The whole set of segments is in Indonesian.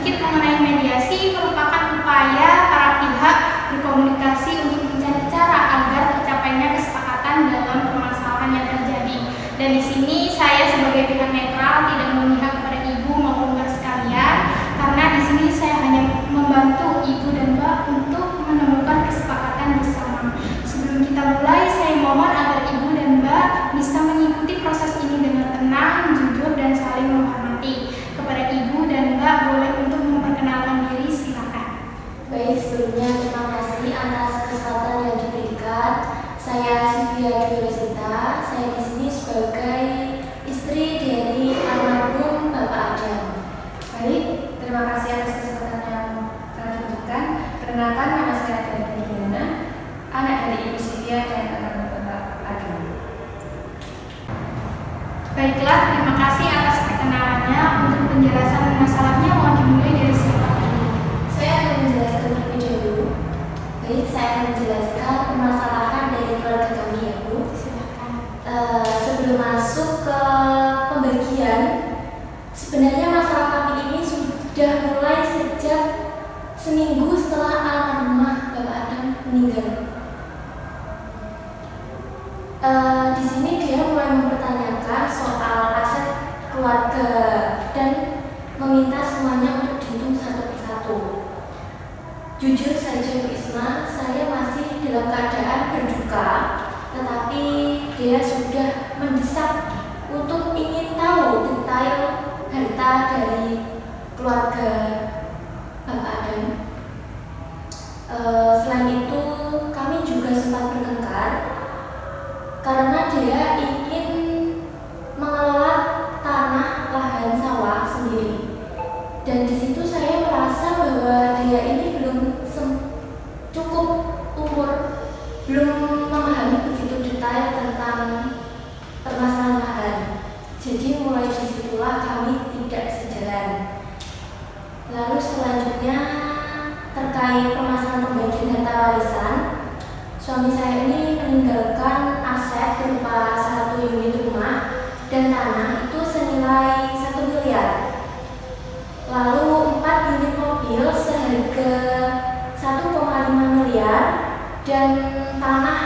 sedikit mengenai mediasi merupakan upaya para pihak berkomunikasi untuk mencari cara agar tercapainya kesepakatan dalam permasalahan yang terjadi. Dan di sini saya sebagai pihak netral tidak memihak kepada ibu maupun mbak sekalian, karena di sini saya hanya membantu ibu dan mbak untuk menemukan kesepakatan bersama. Sebelum kita mulai, saya mohon agar ibu dan mbak bisa mengikuti proses ini dengan tenang, jujur, dan saling menghormati. Kepada ibu dan mbak boleh untuk memperkenalkan diri, silakan. Baik, sebelumnya terima kasih atas kesempatan yang diberikan. Saya Sylvia Rosita. Saya di sini sebagai istri dari almarhum Bapak Adam. Baik, terima kasih atas kesempatan yang telah diberikan. Perkenalkan, nama saya Dani Diana, anak dari Ibu Sylvia dan almarhum Bapak Adam. Baiklah, terima kasih atas perkenalannya. Untuk penjelasan masalahnya mau dimulai dari siapa dulu? Saya akan menjelaskan terlebih dahulu. Baik, saya akan menjelaskan permasalahan dari keluarga kami, ya Bu. Silakan. Sebelum masuk ke pembagian, sebenarnya masalah kami ini sudah mulai sejak seminggu setelah almarhumah Bapak Adam meninggal. Di sini dia mulai mempertanyakan soal aset keluarga dan meminta semuanya untuk dihitung satu persatu. Jujur saja Bu Isma, saya masih dalam keadaan berduka, tetapi dia sudah mendesak untuk ingin tahu detail harta dari keluarga Bapak Adam. Selain itu, kami juga sempat bertengkar karena dia ingin mengelola tanah lahan sawah sendiri. Dan di situ saya merasa bahwa dia ini belum cukup umur, belum memahami begitu detail tentang permasalahan lahan. Jadi mulai disitulah kami tidak sejalan. Lalu selanjutnya terkait permasalahan pembagian harta warisan, suami saya ini meninggalkan aset berupa 1 unit rumah dan tanah itu senilai 1 miliar. Lalu 4 unit mobil seharga 1,5 miliar dan tanah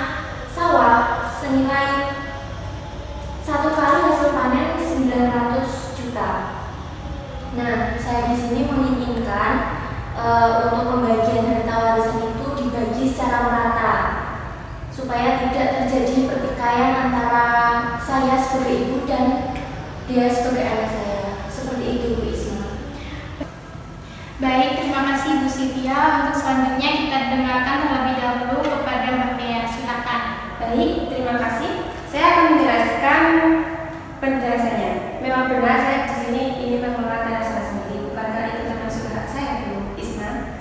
sawah senilai 1 kali hasil panen 900 juta. Nah, saya di sini menginginkan untuk pembagian harta warisan itu dibagi secara merata supaya tidak terjadi pertikaian antara saya sebagai ibu dan dia sebagai anak saya. Seperti itu Bu Isma. Baik, terima kasih Bu Sylvia. Untuk selanjutnya kita dengarkan terlebih dahulu kepada Mbak Dea. Silakan. Baik, terima kasih. Saya akan menjelaskan penjelasannya. Memang benar saya di sini ingin mengelola tanah saya sendiri, bukankah itu termasuk hak saya, Bu Isma?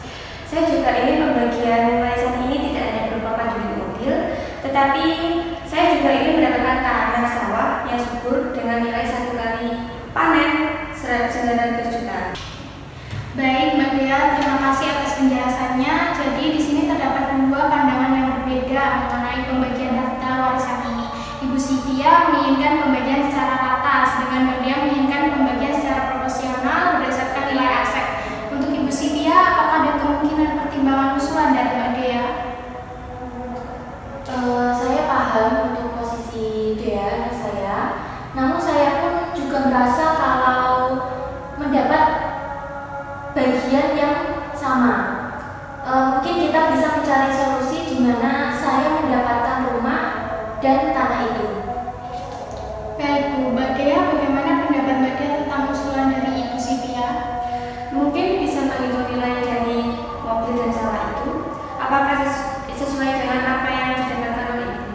Saya juga ingin pembagian warisan ini tidak hanya berupa 4 unit mobil, tetapi saya juga ingin mendapatkan tanah sawah yang subur dengan nilai 1 kali panen 900 juta. Baik, Mbak Dea, terima kasih atas penjelasannya. Jadi di sini terdapat 2 pandangan yang berbeda mengenai pembagian harta warisan ini. Ibu Sylvia menginginkan pembagian secara rata, sedangkan Mbak Dea menginginkan pembagian secara proporsional berdasarkan nilai aset. Untuk Ibu Sylvia, apakah ada kemungkinan pertimbangan usulan dari Mbak Dea? Saya paham untuk posisi dia anak saya, namun saya pun juga merasa kalau mendapat bagian yang sama. Mungkin kita bisa mencari solusi di mana saya mendapatkan rumah dan tanah itu. Baik Bu, Mbak Dea, bagaimana pendapat Mbak Dea tentang usulan dari Ibu Sylvia? Mungkin bisa menghitung nilai dari mobil dan sawah itu. Apakah sesuai dengan apa yang didapatkan oleh ibu?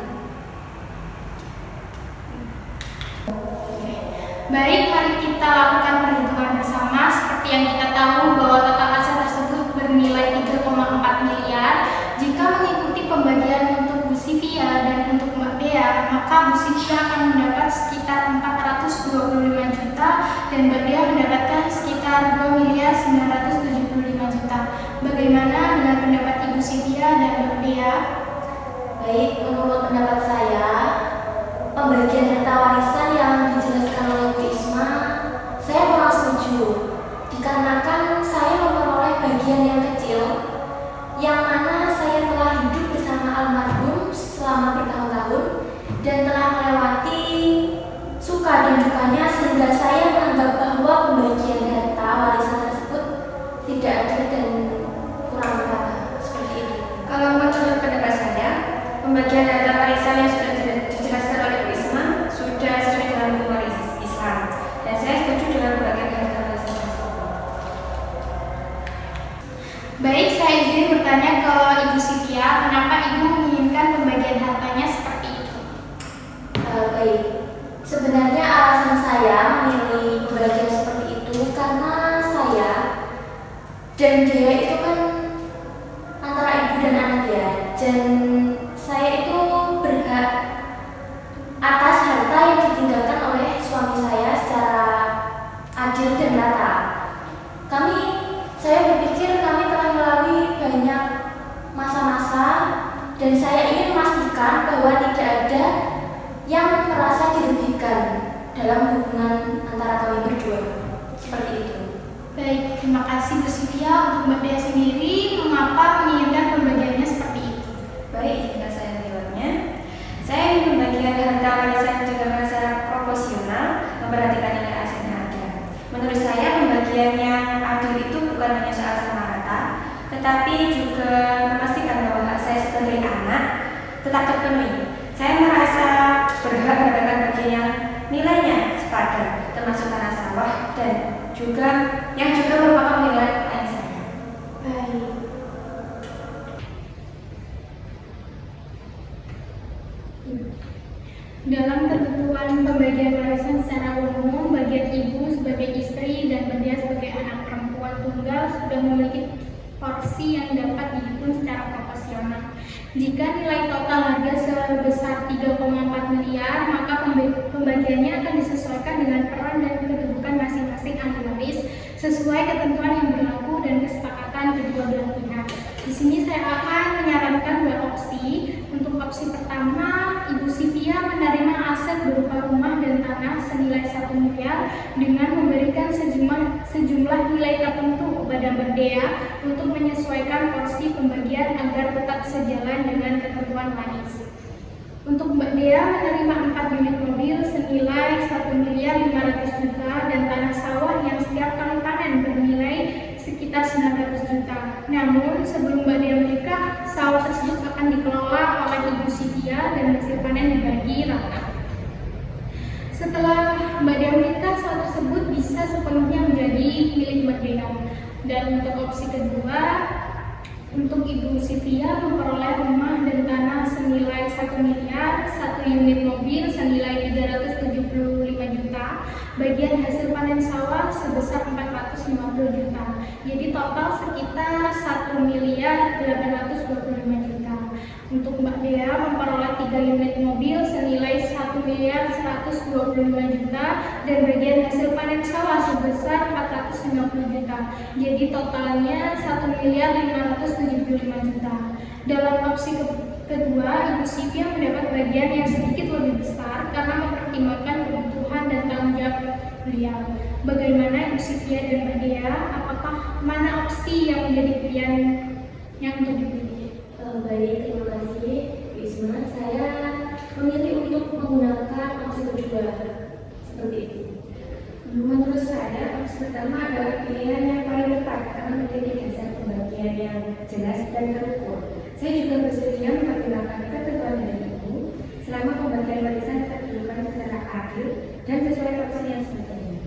Baik, mari kita lakukan perhitungan bersama. Seperti yang kita tahu bahwa total aset tersebut bernilai 3,4 miliar. Jika mengikuti pembagian untuk Bu Sylvia dan untuk Mbak Dea, maka Bu Sylvia akan mendapat sekitar 425 juta dan Mbak Dea mendapatkan sekitar 2 miliar 975 juta. Bagaimana dengan pendapat Ibu Sylvia dan Mbak Dea? Baik, menurut pendapat saya, pembagian harta warisan yang dijelaskan oleh Bu Isma, saya kurang setuju. Dikarenakan saya pembagian yang kecil, yang mana saya telah hidup bersama almarhum selama bertahun-tahun dan telah melewati suka dan dukanya, sehingga saya menganggap bahwa pembagian harta warisan tersebut tidak adil dan kurang merata. Seperti itu. Kalau menurut pendapat saya, pembagian harta warisan yang sudah dijelaskan oleh Bu Isma sudah sesuai dengan hukum Islam, dan saya setuju dengan pembagian harta warisan tersebut. Baik, saya izin bertanya ke Ibu Sivia, kenapa Ibu menginginkan pembagian hartanya seperti itu? Baik, sebenarnya alasan saya memilih pembagian seperti itu karena saya dan dia itu kan antara ibu dan anak ya, dan saya itu berhak atas harta yang ditinggalkan oleh suami saya secara adil dan rata. Saya berpikir kami telah melalui banyak masa-masa dan saya ingin memastikan bahwa tidak ada yang merasa dirugikan dalam hubungan antara kami berdua. Seperti itu. Baik, terima kasih Bu Sivia. Untuk Mbak Dea sendiri, mengapa menginginkan pembagiannya seperti itu? Baik, jika saya menjawabnya, saya ingin pembagian harta warisan dengan secara proporsional, memperhatikan nilai aset yang ada. Menurut saya, pembagian yang adil itu bukan hanya soal sama rata, tetapi juga memastikan bahwa hak saya sebagai anak tetap terpenuhi. Saya merasa berhak mendapatkan bagian yang nilainya sepadan, termasuk tanah sawah dan juga merupakan milik ayah saya. Baik. Dalam ketentuan pembagian warisan secara umum, bagian ibu sebagai istri dan Mbak Dea sebagai anak perempuan tunggal sudah memiliki porsi yang dapat dihitung secara proporsional. Jika nilai total harga sebesar 3,4 miliar, maka pembagiannya akan disesuaikan dengan peran dan kedudukan masing-masing ahli waris sesuai ketentuan yang berlaku dan kesepakatan kedua belah pihak. Di sini saya akan menyarankan dua opsi. Untuk opsi pertama, Ibu Sivia menerima aset berupa rumah dan tanah senilai 1 miliar dengan memberikan sejumlah nilai tertentu kepada Mbak Dea untuk menyesuaikan porsi pembagian agar tetap sejalan dengan ketentuan waris. Untuk Mbak Dea menerima 4 unit mobil senilai 1 miliar 500 juta dan tanah sawah yang setiap kali panen bernilai sekitar 900 juta. Namun sebelum Mbak Dea menikah, sawah tersebut akan dikelola oleh Ibu Sivia dan hasil panen dibagi rata. Setelah Mbak Dea menikah, sawah tersebut bisa sepenuhnya menjadi milik Mbak Dea. Dan untuk opsi kedua, untuk Ibu Sivia memperoleh rumah dan tanah senilai 1 miliar, 1 unit mobil senilai 375 juta, bagian hasil panen sawah sebesar 450 juta. Jadi total sekitar 1 miliar 825 juta. Untuk Mbak Dea memperoleh 3 unit mobil senilai 1 miliar 125 juta dan bagian hasil panen sawah sebesar 450 juta. Jadi totalnya 1 miliar 575 juta. Dalam opsi kedua, Ibu Sivia mendapat bagian yang sedikit lebih besar karena mempertimbangkan kebutuhan dan tanggung jawab beliau. Bagaimana Ibu Sivia dan Mbak Dea? Apakah mana opsi yang menjadi pilihan yang untuk dipilih? Baik, terima kasih Bu Isma. Saya memilih untuk menggunakan opsi kedua. Seperti itu. Menurut saya, opsi pertama adalah pilihan yang paling tepat karena menjadi dasar pembagian yang jelas dan terukur. Saya juga bersedia mempertimbangkan ketentuan dari itu selama pembagian warisan dilakukan secara adil dan sesuai porsi yang sebetulnya.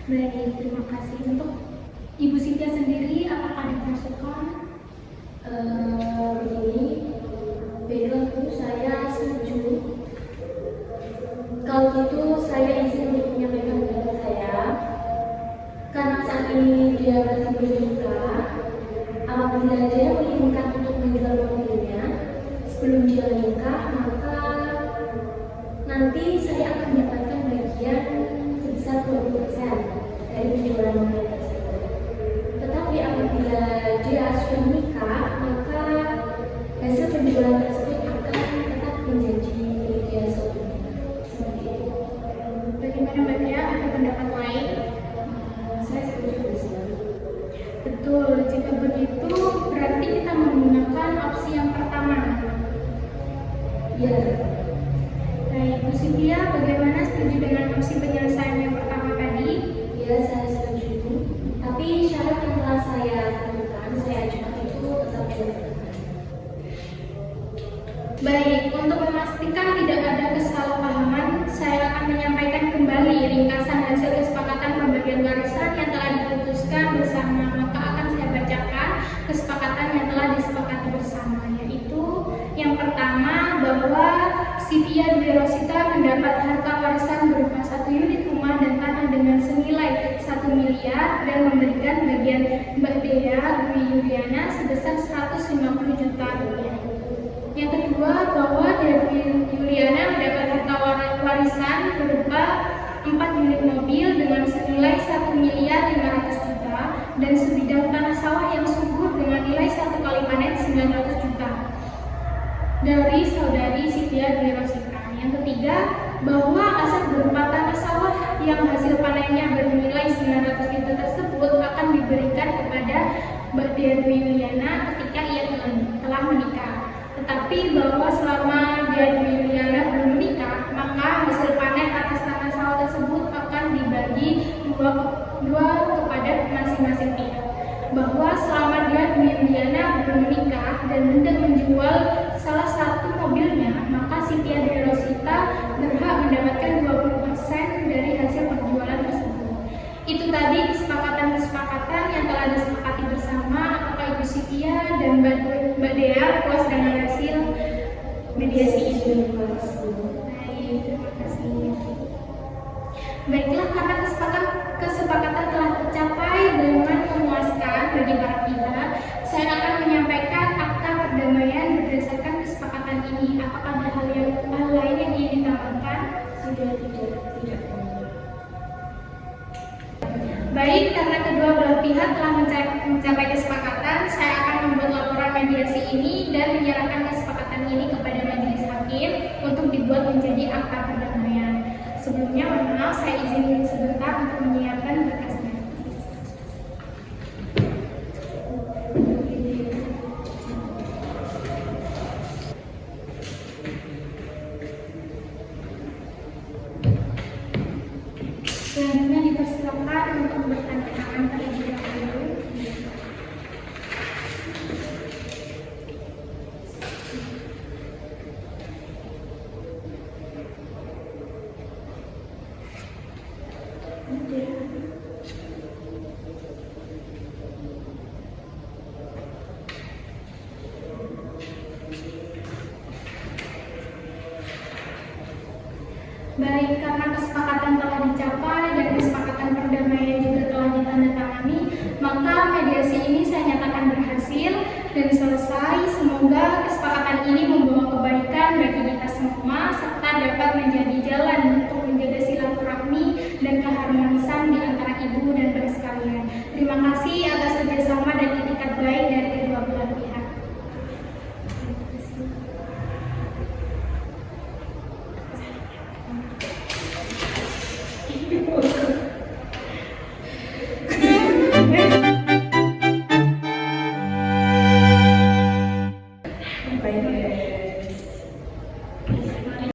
Baik, terima kasih. Untuk Ibu Sivia sendiri, apakah ada masukan? Begini, baiklah saya setuju. Kalau gitu saya izin untuk menyampaikan pendapat saya. Karena saat ini dia masih belum menikah, apabila dia menginginkan untuk menjual mobilnya sebelum dia menikah, maka nanti saya akan mendapatkan bagian sebesar 20% dari penjualan mobil tersebut. Tetapi apabila dia sudah menikah, maka hasil penjualan tersebut akan tetap menjadi milik dia seutuhnya. Seperti itu. Bagaimana Mbak Dea? Ada pendapat lain? Saya setuju Betul, jika begitu berarti kita menggunakan opsi yang pertama. Ya, Baik, Bu Sylvia, bagaimana setuju dengan opsi penyelesaian yang pertama tadi? ya saya setuju. Tapi syarat yang telah saya tentukan, saya ajukan itu tetap dilakukan. Baik, untuk memastikan tidak ada kesalahpahaman, saya akan menyampaikan kembali ringkasan hasil kesepakatan pembagian warisan yang telah diputuskan bersama. Maka akan saya bacakan kesepakatan yang telah disepakati bersama, yaitu yang pertama bahwa Sylvia Dwi Rosita mendapat harta warisan berupa 1 unit rumah dan tanah dengan senilai 1 miliar dan memberikan bagian Mbak Dea Dwi Yuliana sebesar 150 juta rupiah. Yang kedua, bahwa Dewi Yuliana mendapat harta warisan berupa 4 unit mobil dengan senilai 1 miliar 500 juta dan sebidang tanah sawah yang subur dengan nilai 1 kali panen 900 juta dari saudari Sylvia Dwi Rosita. Yang ketiga, bahwa aset berupa tanah sawah yang hasil panennya bernilai 900 juta tersebut akan diberikan kepada Mbak Dea Dwi Yuliana ketika ia telah menikah. Tetapi bahwa selama Dea Dwi Yuliana belum menikah, maka hasil panen atas tanah sawah tersebut akan dibagi dua kepada masing-masing pihak. Bahwa selama Dea Dwi Yuliana belum menikah dan hendak menjual salah satu mobilnya, maka Sylvia Dwi Rosita berhak mendapatkan 20% dari hasil penjualan tersebut. Itu tadi kesepakatan-kesepakatan yang telah disepakati bersama. Apakah Ibu Sylvia dan Mbak Dea puas dengan hasil mediasi ini? Baik, terima kasih. Baiklah, karena kesepakatan telah tercapai dengan memuaskan bagi para pihak, saya akan menyampaikan akta perdamaian berdasarkan kesepakatan ini. Apakah ada hal lain yang ingin ditambahkan? Sudah tidak. Baik, karena kedua belah pihak telah mencapai kesepakatan, saya akan membuat laporan mediasi ini dan menyerahkan kesepakatan ini kepada majelis hakim untuk dibuat menjadi akta perdamaian. Sebelumnya, mohon maaf, saya izin sebentar untuk menyiapkan berkasnya. Selanjutnya dipersilakan untuk bertanda tangan terlebih dahulu. Baik, karena kesepakatan telah dicapai dan kesepakatan perdamaian juga telah ditandatangani, maka mediasi ini saya nyatakan berhasil dan selesai. Semoga kesepakatan ini membawa kebaikan bagi kita semua serta dapat menjadi jalan untuk menjaga silaturahmi dan keharmonisan di antara ibu dan bapak sekalian. Terima kasih atas kerjasama dan itikat baik dari kedua belah pihak. Baik,